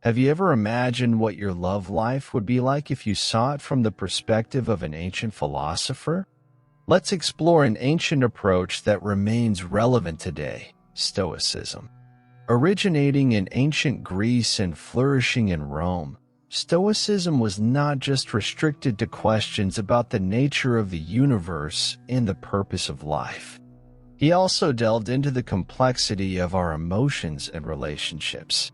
Have you ever imagined what your love life would be like if you saw it from the perspective of an ancient philosopher? Let's explore an ancient approach that remains relevant today, Stoicism. Originating in ancient Greece and flourishing in Rome, Stoicism was not just restricted to questions about the nature of the universe and the purpose of life. He also delved into the complexity of our emotions and relationships.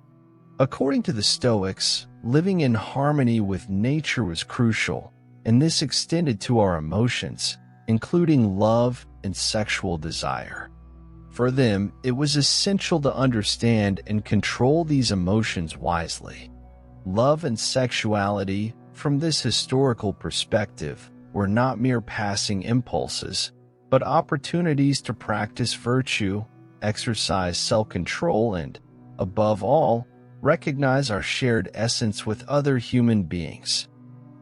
According to the Stoics, living in harmony with nature was crucial, and this extended to our emotions, including love and sexual desire. For them, it was essential to understand and control these emotions wisely. Love and sexuality, from this historical perspective, were not mere passing impulses, but opportunities to practice virtue, exercise self-control, and, above all, recognize our shared essence with other human beings.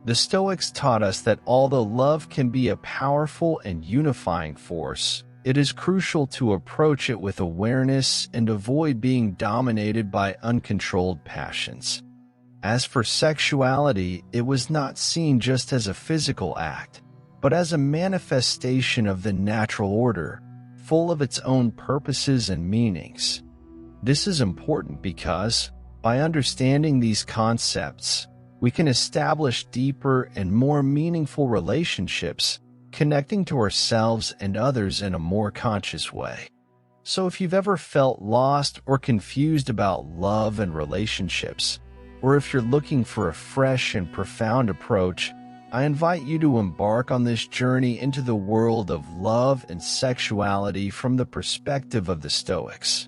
The Stoics taught us that although love can be a powerful and unifying force, it is crucial to approach it with awareness and avoid being dominated by uncontrolled passions. As for sexuality, it was not seen just as a physical act, but as a manifestation of the natural order, full of its own purposes and meanings. This is important because, by understanding these concepts, we can establish deeper and more meaningful relationships, connecting to ourselves and others in a more conscious way. So if you've ever felt lost or confused about love and relationships, or if you're looking for a fresh and profound approach, I invite you to embark on this journey into the world of love and sexuality from the perspective of the Stoics.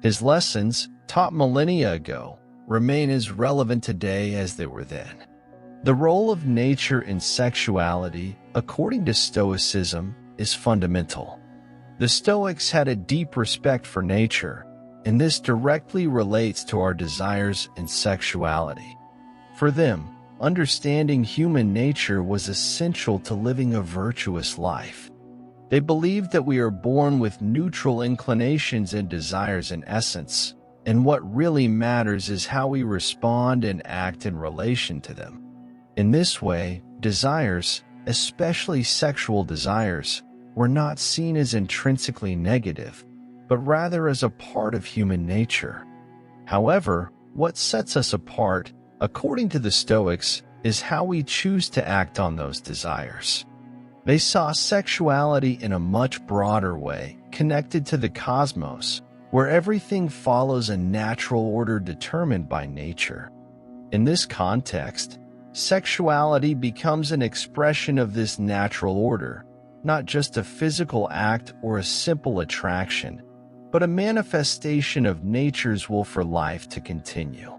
His lessons, taught millennia ago, remain as relevant today as they were then. The role of nature in sexuality, according to Stoicism, is fundamental. The Stoics had a deep respect for nature, and this directly relates to our desires and sexuality. For them, understanding human nature was essential to living a virtuous life. They believed that we are born with neutral inclinations and desires in essence, and what really matters is how we respond and act in relation to them. In this way, desires, especially sexual desires, were not seen as intrinsically negative, but rather as a part of human nature. However, what sets us apart, according to the Stoics, is how we choose to act on those desires. They saw sexuality in a much broader way, connected to the cosmos, where everything follows a natural order determined by nature. In this context, sexuality becomes an expression of this natural order, not just a physical act or a simple attraction, but a manifestation of nature's will for life to continue.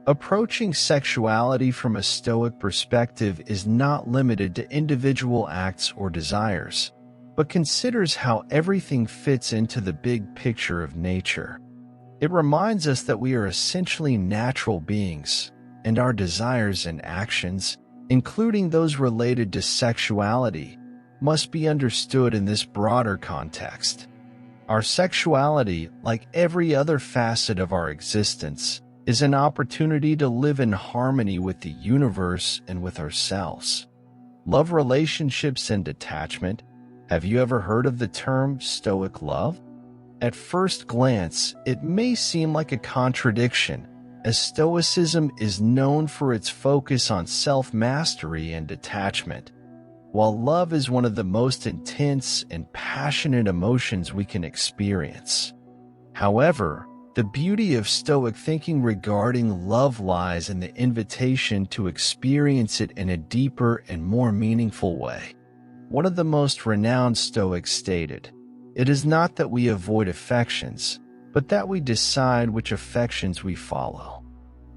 Approaching sexuality from a Stoic perspective is not limited to individual acts or desires, but considers how everything fits into the big picture of nature. It reminds us that we are essentially natural beings, and our desires and actions, including those related to sexuality, must be understood in this broader context. Our sexuality, like every other facet of our existence, is an opportunity to live in harmony with the universe and with ourselves. Love relationships and detachment. Have you ever heard of the term Stoic love? At first glance, it may seem like a contradiction, as Stoicism is known for its focus on self-mastery and detachment, while love is one of the most intense and passionate emotions we can experience. However, the beauty of Stoic thinking regarding love lies in the invitation to experience it in a deeper and more meaningful way. One of the most renowned Stoics stated, "It is not that we avoid affections, but that we decide which affections we follow."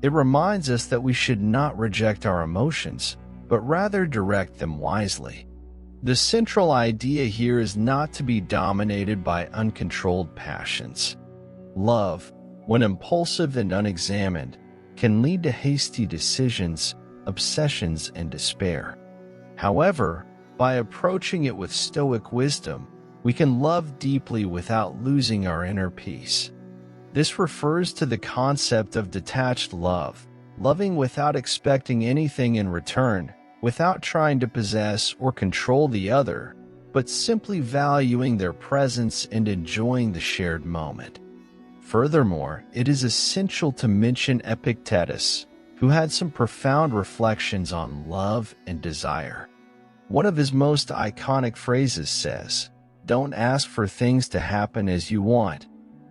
It reminds us that we should not reject our emotions, but rather direct them wisely. The central idea here is not to be dominated by uncontrolled passions. Love, when impulsive and unexamined, can lead to hasty decisions, obsessions, and despair. However, by approaching it with Stoic wisdom, we can love deeply without losing our inner peace. This refers to the concept of detached love, loving without expecting anything in return, without trying to possess or control the other, but simply valuing their presence and enjoying the shared moment. Furthermore, it is essential to mention Epictetus, who had some profound reflections on love and desire. One of his most iconic phrases says, "Don't ask for things to happen as you want,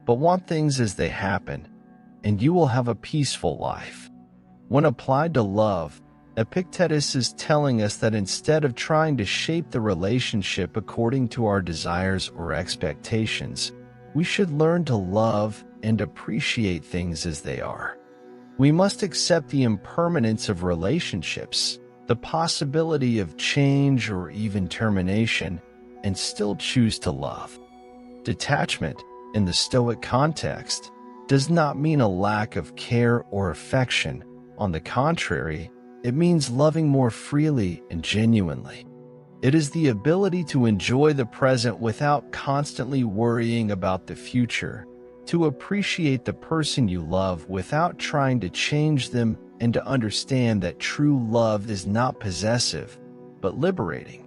but want things as they happen, and you will have a peaceful life." When applied to love, Epictetus is telling us that instead of trying to shape the relationship according to our desires or expectations, we should learn to love and appreciate things as they are. We must accept the impermanence of relationships, the possibility of change or even termination, and still choose to love. Detachment, in the Stoic context, does not mean a lack of care or affection. On the contrary, it means loving more freely and genuinely. It is the ability to enjoy the present without constantly worrying about the future, to appreciate the person you love without trying to change them, and to understand that true love is not possessive, but liberating.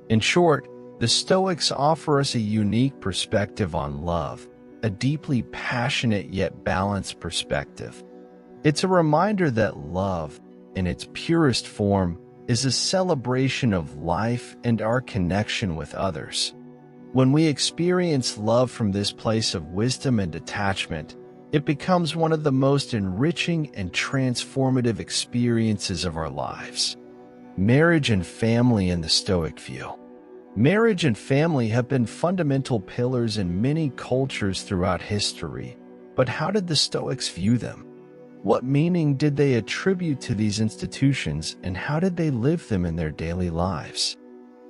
In short, the Stoics offer us a unique perspective on love, a deeply passionate yet balanced perspective. It's a reminder that love, in its purest form, is a celebration of life and our connection with others. When we experience love from this place of wisdom and detachment, it becomes one of the most enriching and transformative experiences of our lives. Marriage and family in the Stoic view. Marriage and family have been fundamental pillars in many cultures throughout history, but how did the Stoics view them? What meaning did they attribute to these institutions, and how did they live them in their daily lives?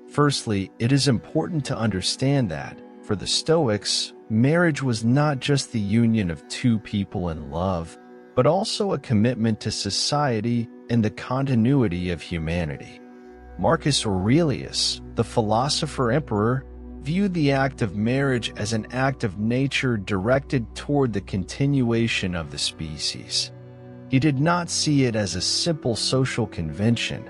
Firstly, it is important to understand that, for the Stoics, marriage was not just the union of two people in love, but also a commitment to society and the continuity of humanity. Marcus Aurelius, the philosopher-emperor, viewed the act of marriage as an act of nature directed toward the continuation of the species. He did not see it as a simple social convention,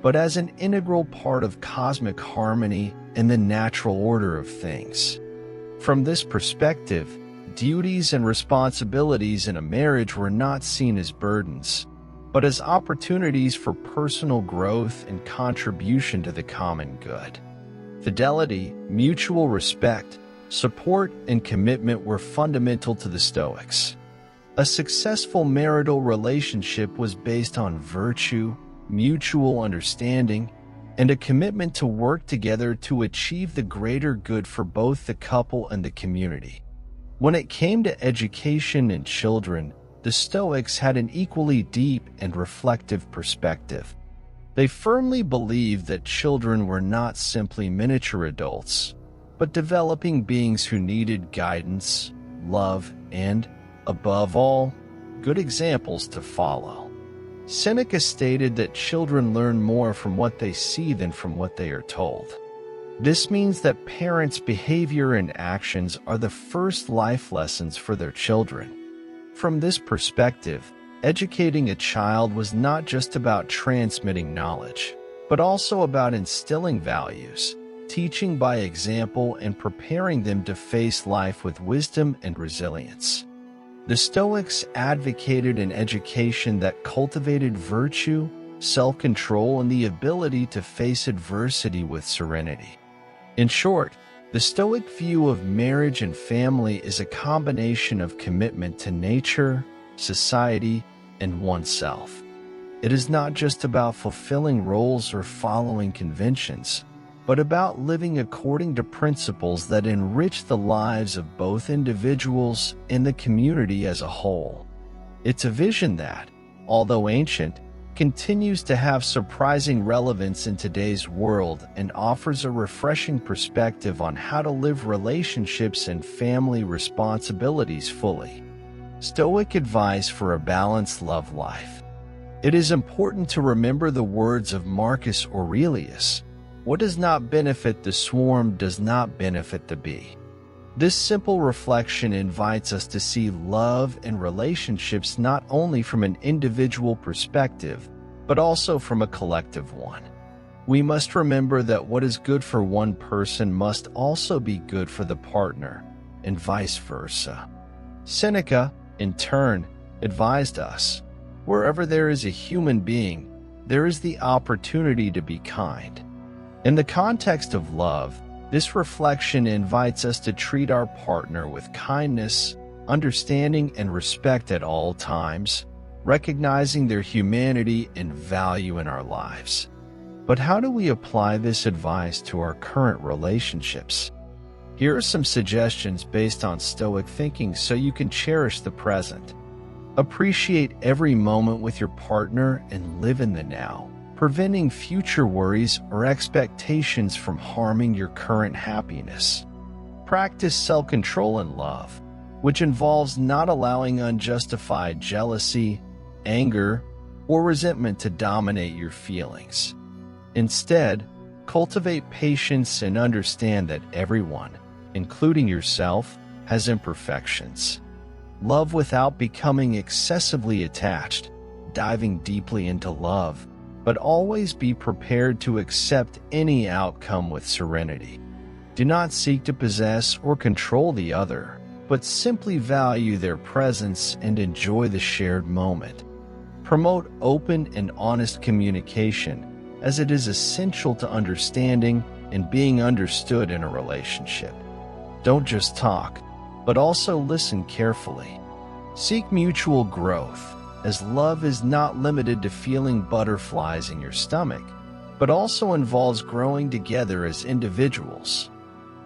but as an integral part of cosmic harmony and the natural order of things. From this perspective, duties and responsibilities in a marriage were not seen as burdens, but as opportunities for personal growth and contribution to the common good. Fidelity, mutual respect, support, and commitment were fundamental to the Stoics. A successful marital relationship was based on virtue, mutual understanding, and a commitment to work together to achieve the greater good for both the couple and the community. When it came to education and children, the Stoics had an equally deep and reflective perspective. They firmly believed that children were not simply miniature adults, but developing beings who needed guidance, love, and, above all, good examples to follow. Seneca stated that children learn more from what they see than from what they are told. This means that parents' behavior and actions are the first life lessons for their children. From this perspective, educating a child was not just about transmitting knowledge, but also about instilling values, teaching by example, and preparing them to face life with wisdom and resilience. The Stoics advocated an education that cultivated virtue, self-control, and the ability to face adversity with serenity. In short, the Stoic view of marriage and family is a combination of commitment to nature, society, and oneself. It is not just about fulfilling roles or following conventions, but about living according to principles that enrich the lives of both individuals and the community as a whole. It's a vision that, although ancient, continues to have surprising relevance in today's world and offers a refreshing perspective on how to live relationships and family responsibilities fully. Stoic advice for a balanced love life. It is important to remember the words of Marcus Aurelius: "What does not benefit the swarm does not benefit the bee." This simple reflection invites us to see love and relationships not only from an individual perspective, but also from a collective one. We must remember that what is good for one person must also be good for the partner, and vice versa. Seneca, in turn, advised us, wherever there is a human being, there is the opportunity to be kind. In the context of love, this reflection invites us to treat our partner with kindness, understanding, and respect at all times, recognizing their humanity and value in our lives. But how do we apply this advice to our current relationships? Here are some suggestions based on Stoic thinking so you can cherish the present. Appreciate every moment with your partner and live in the now, preventing future worries or expectations from harming your current happiness. Practice self-control in love, which involves not allowing unjustified jealousy, anger, or resentment to dominate your feelings. Instead, cultivate patience and understand that everyone, including yourself, has imperfections. Love without becoming excessively attached, diving deeply into love, but always be prepared to accept any outcome with serenity. Do not seek to possess or control the other, but simply value their presence and enjoy the shared moment. Promote open and honest communication, as it is essential to understanding and being understood in a relationship. Don't just talk, but also listen carefully. Seek mutual growth, as love is not limited to feeling butterflies in your stomach, but also involves growing together as individuals.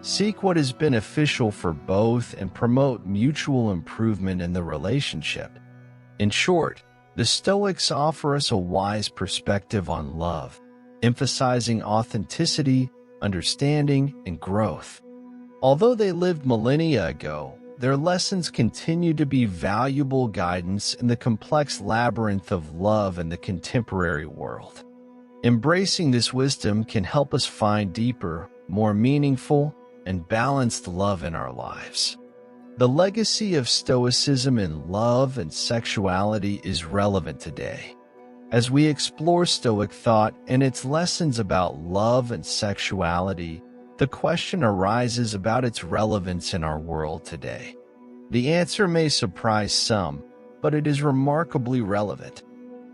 Seek what is beneficial for both and promote mutual improvement in the relationship. In short, the Stoics offer us a wise perspective on love, emphasizing authenticity, understanding, and growth. Although they lived millennia ago, their lessons continue to be valuable guidance in the complex labyrinth of love in the contemporary world. Embracing this wisdom can help us find deeper, more meaningful, and balanced love in our lives. The legacy of Stoicism in love and sexuality is relevant today. As we explore Stoic thought and its lessons about love and sexuality, the question arises about its relevance in our world today. The answer may surprise some, but it is remarkably relevant.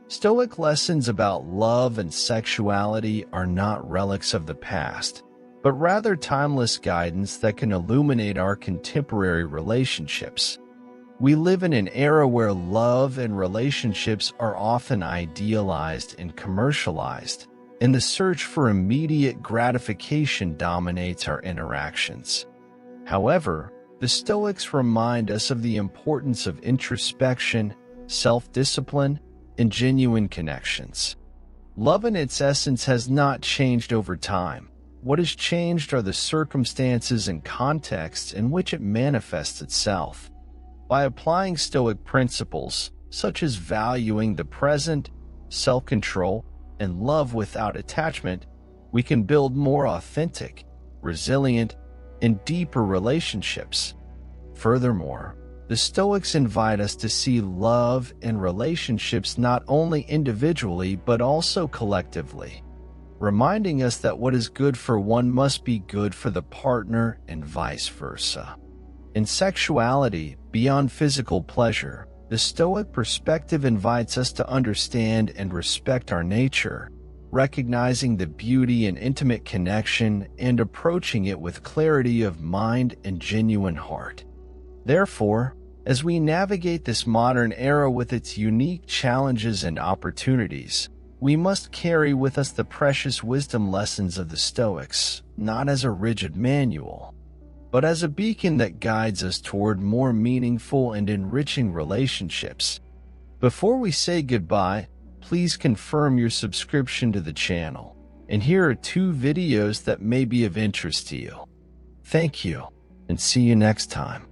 Stoic lessons about love and sexuality are not relics of the past, but rather timeless guidance that can illuminate our contemporary relationships. We live in an era where love and relationships are often idealized and commercialized, and the search for immediate gratification dominates our interactions. However, the Stoics remind us of the importance of introspection, self-discipline, and genuine connections. Love in its essence has not changed over time. What has changed are the circumstances and contexts in which it manifests itself. By applying Stoic principles, such as valuing the present, self-control, and love without attachment, we can build more authentic, resilient, and deeper relationships. Furthermore, the Stoics invite us to see love and relationships not only individually but also collectively, reminding us that what is good for one must be good for the partner and vice versa. In sexuality, beyond physical pleasure, the Stoic perspective invites us to understand and respect our nature, recognizing the beauty in intimate connection and approaching it with clarity of mind and genuine heart. Therefore, as we navigate this modern era with its unique challenges and opportunities, we must carry with us the precious wisdom lessons of the Stoics, not as a rigid manual, but as a beacon that guides us toward more meaningful and enriching relationships. Before we say goodbye, please confirm your subscription to the channel, and here are 2 videos that may be of interest to you. Thank you, and see you next time.